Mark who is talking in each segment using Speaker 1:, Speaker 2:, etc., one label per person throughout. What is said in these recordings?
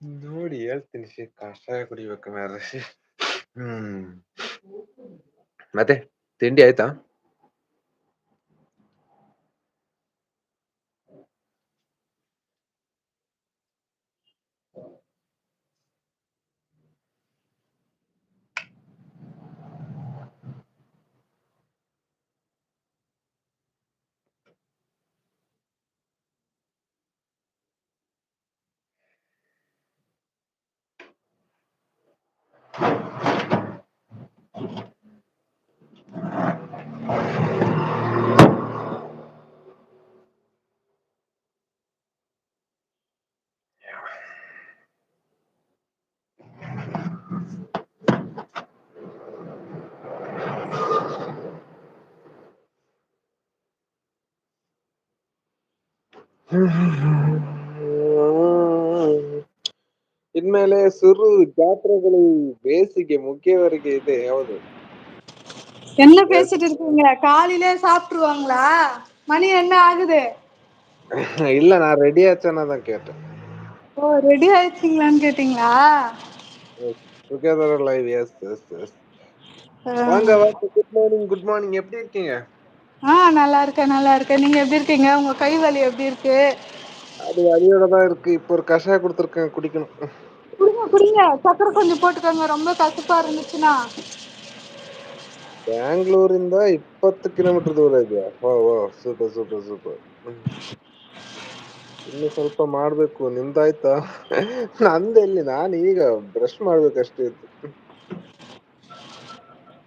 Speaker 1: ನೋಡಿ ಹೇಳ್ತೀನಿ ಕಷಾಯ ಕುಡಿಬೇಕು ಮಾರ್ರೆ. ಹ್ಮ್. ಮತ್ತೆ ತಿಂಡಿ ಆಯ್ತಾ? ಇನ್ಮೇಲೆ ಸುರು ಜಾತ್ರೆಗಳು ಬೇಸಿಗೆ ಮುಗಿಯವರೆಗೆ ಇದೆ. ಯಾವುದು?
Speaker 2: என்ன பேசிட்டு இருக்கீங்க? காலையிலே சாப்பிட்டுருவாங்களா? மணி என்ன ஆகுது?
Speaker 1: இல்ல, நான் ரெடி ஆச்சானா தான் கேட்டேன்.
Speaker 2: ஓ, ரெடி ஆயிடுச்சிங்களான்னு கேட்டீங்களா?
Speaker 1: Together live. Yes yes yes. வாங்க
Speaker 2: ஆ.
Speaker 1: வாங்க. Good morning, good morning. எப்படி இருக்கீங்க?
Speaker 2: நல்லா இருக்கேன், நல்லா இருக்கேன். நீங்க எப்படி இருக்கீங்க? உங்க கை வலி எப்படி இருக்கு?
Speaker 1: அது வலியோட தான் இருக்கு. இப்போ ஒரு கஷாயம் கொடுத்துருக்கேன், குடிக்கணும்.
Speaker 2: குடிங்க குடிங்க, சக்கரை கொஞ்சம் போட்டுக்கோங்க, ரொம்ப கசப்பா இருந்துச்சுன்னா.
Speaker 1: ಬ್ಯಾಂಗ್ಳೂರಿಂದ 20 ಕಿಲೋಮೀಟರ್ ದೂರ ಇದೆಯಾ? ಓ ಓ, ಸೂಪರ್ ಸೂಪರ್ ಸೂಪರ್. ಇನ್ನು ಸ್ವಲ್ಪ ಮಾಡ್ಬೇಕು. ನಿಮ್ದಾಯ್ತಾ? ನಂದೆಲ್ಲಿ, ನಾನು ಈಗ ಬ್ರಷ್ ಮಾಡ್ಬೇಕಷ್ಟೇ ಇತ್ತು.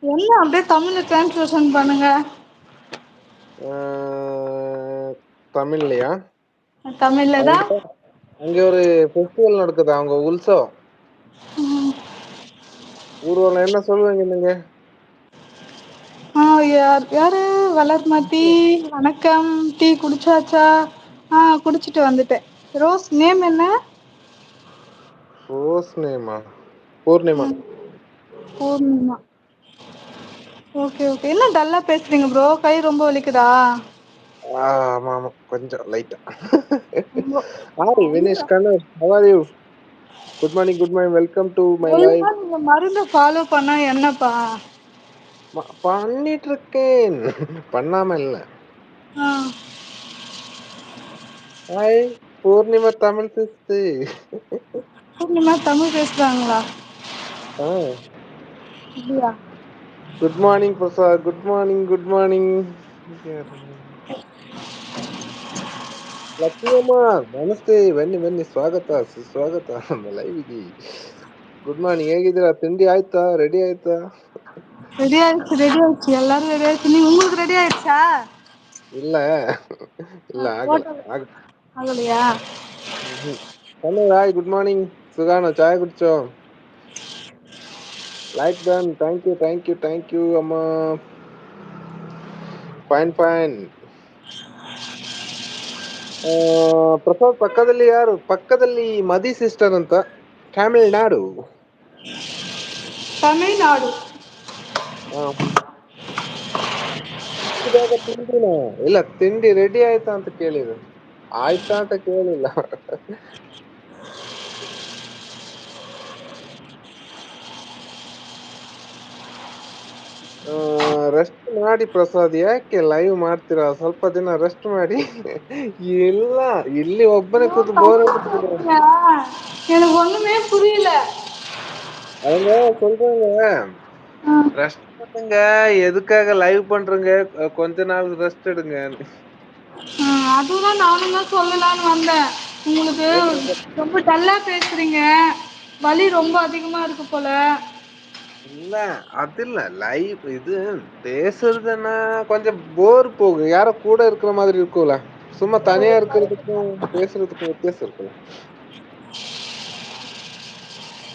Speaker 2: என்ன அப்படியே தமிழ்ல டிரான்ஸ்லேஷன் பண்ணுங்க.
Speaker 1: தமிழ்லையா?
Speaker 2: தமிழ்ல
Speaker 1: அங்க
Speaker 2: தான்.
Speaker 1: அங்க ஒரு ஃபெஸ்டிவல் நடக்குது, அவங்க உற்சவம். ஊர்வலம் என்ன சொல்லுவீங்க நீங்க?
Speaker 2: யார் யாரு? வளர்மதி. வணக்கம். டீ குடிச்சாச்சா? குடிச்சிட்டு வந்துட்டேன். ரோஸ் நேம் என்ன?
Speaker 1: ரோஸ் நேமா? பூர்ணிமா.
Speaker 2: பூர்ணிமா. Okay okay. என்ன டல்லா பேசுறீங்க ப்ரோ? கை ரொம்ப வலிக்குதா?
Speaker 1: ஆமா ஆமா, கொஞ்சம் லைட்டா.
Speaker 2: ரொம்ப.
Speaker 1: ஹாய் வினேஷ் கண்ணர், how are you? Good morning, good morning. Welcome to my live.
Speaker 2: ஒழுங்கா நீங்க மருந்து ஃபாலோ பண்ணா என்னப்பா?
Speaker 1: பண்ணிட்டு இருக்கேன், பண்ணாம இல்ல.
Speaker 2: ஆ.
Speaker 1: ஹாய் பூர்ணிமா, தமிழ் பேசுது.
Speaker 2: பூர்ணிமா தமிழ் பேசுறாங்களா?
Speaker 1: ஆ.
Speaker 2: இல்லையா?
Speaker 1: Good morning Prasad, good morning, good morning. Lakshmamma ನಮಸ್ತೆ, ಬನ್ನಿ ಬನ್ನಿ, ಸ್ವಾಗತ ಸುಸ್ವಾಗತ ನಮ್ಮ ಲೈವ್ಗೆ. ಗುಡ್ ಮಾರ್ನಿಂಗ್, ಹೇಗಿದ್ದೀರಾ? ತಿಂಡಿ ಆಯ್ತಾ? ರೆಡಿ ಆಯ್ತಾ?
Speaker 2: ரெடி ஆயிடுச்சு, ரெடி ஆயிடுச்சு, எல்லாரும் ரெடி ஆயிடுச்சு. நீ உங்களுக்கு ரெடி ஆயிடுச்சா?
Speaker 1: ಇಲ್ಲ ಇಲ್ಲ, ಆಗಲ್ಲ
Speaker 2: ஹோட்டல்
Speaker 1: ಆಗ.
Speaker 2: ஆகலையா?
Speaker 1: Hi, good morning. ಸುಗಾಣ ಚಾಯ್ ಕುಡಿಚೋ? Like done. Thank you thank you thank you ಅಮ್ಮ. Fine fine. ಪ್ರಸಾದ್, ಪಕ್ಕದಲ್ಲಿ ಯಾರು? ಪಕ್ಕದಲ್ಲಿ ಮದಿ ಸಿಸ್ಟರ್ ಅಂತ, ತಮಿಳ್ನಾಡು.
Speaker 2: தமிழ்நாடு.
Speaker 1: ಇವಾಗ ತಿಂಡಿನ? ಇಲ್ಲ, ತಿಂಡಿ ರೆಡಿ ಆಯ್ತಾ ಅಂತ ಕೇಳಿದೆ, ಆಯ್ತಾ ಅಂತ ಕೇಳಿಲ್ಲ. ರೆಸ್ಟ್ ಮಾಡಿ ಪ್ರಸಾದ್, ಯಾಕೆ ಲೈವ್ ಮಾಡ್ತೀರಾ? ಸ್ವಲ್ಪ ದಿನ ರೆಸ್ಟ್ ಮಾಡಿ. ಇಲ್ಲ, ಇಲ್ಲಿ ಒಬ್ಬನೇ
Speaker 2: ஐயோ,
Speaker 1: ಕೂತು ಬೋರ್
Speaker 2: தமிழ்ல
Speaker 1: அடிக்குது.
Speaker 2: பேசுங்க. எனக்கு ஒண்ணுமே புரியல.
Speaker 1: அவங்க சொல்றாங்க, ரெஸ்ட் பண்ணுங்க, எதுக்காக லைவ் பண்றீங்க, கொஞ்ச நாள் ரெஸ்ட் எடுங்க.
Speaker 2: அதுதான் நானும் தான் சொல்லலான்னு வந்தேன். உங்களுக்கு ரொம்ப டல்லா பேசுறீங்க, வலி ரொம்ப அதிகமா இருக்கு போல.
Speaker 1: இல்ல, அது இல்ல, லைவ் இது பேசுறதுன்னா கொஞ்சம் போர் போகும், யாரோ கூட இருக்கிற மாதிரி இருக்கும்ல. சும்மா தனியா இருக்கிறதுக்கும் பேசுறதுக்கும் வித்தியாசம் இருக்குல்ல.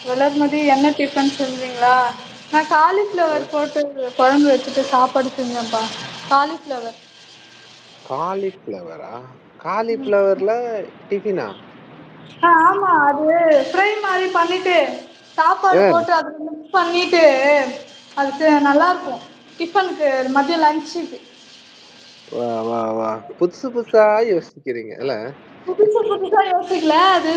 Speaker 2: வளர்மதி, என்ன டிஃபன் செஞ்சீங்களா? நான் காலிஃப்ளவர் போட்டு குழம்பு வச்சுட்டு சாப்பாடு செஞ்சேன்ப்பா. காலிஃப்ளவர்.
Speaker 1: காலிஃப்ளவரா? காலிஃப்ளவர்ல டிஃபினா?
Speaker 2: ஆமா, அது ஃப்ரை மாதிரி பண்ணிட்டு சாப்பாடு
Speaker 1: ஆ,
Speaker 2: போட்டு அதுல மிக்ஸ் பண்ணிட்டு அது நல்லா இருக்கும். டிஃபனுக்கு, மதியம் லஞ்சுக்கு.
Speaker 1: வா வா வா, புதுசு புதுசா யோசிக்கிறீங்க இல்ல?
Speaker 2: புதுசா புதுசா யோசிக்கல, அது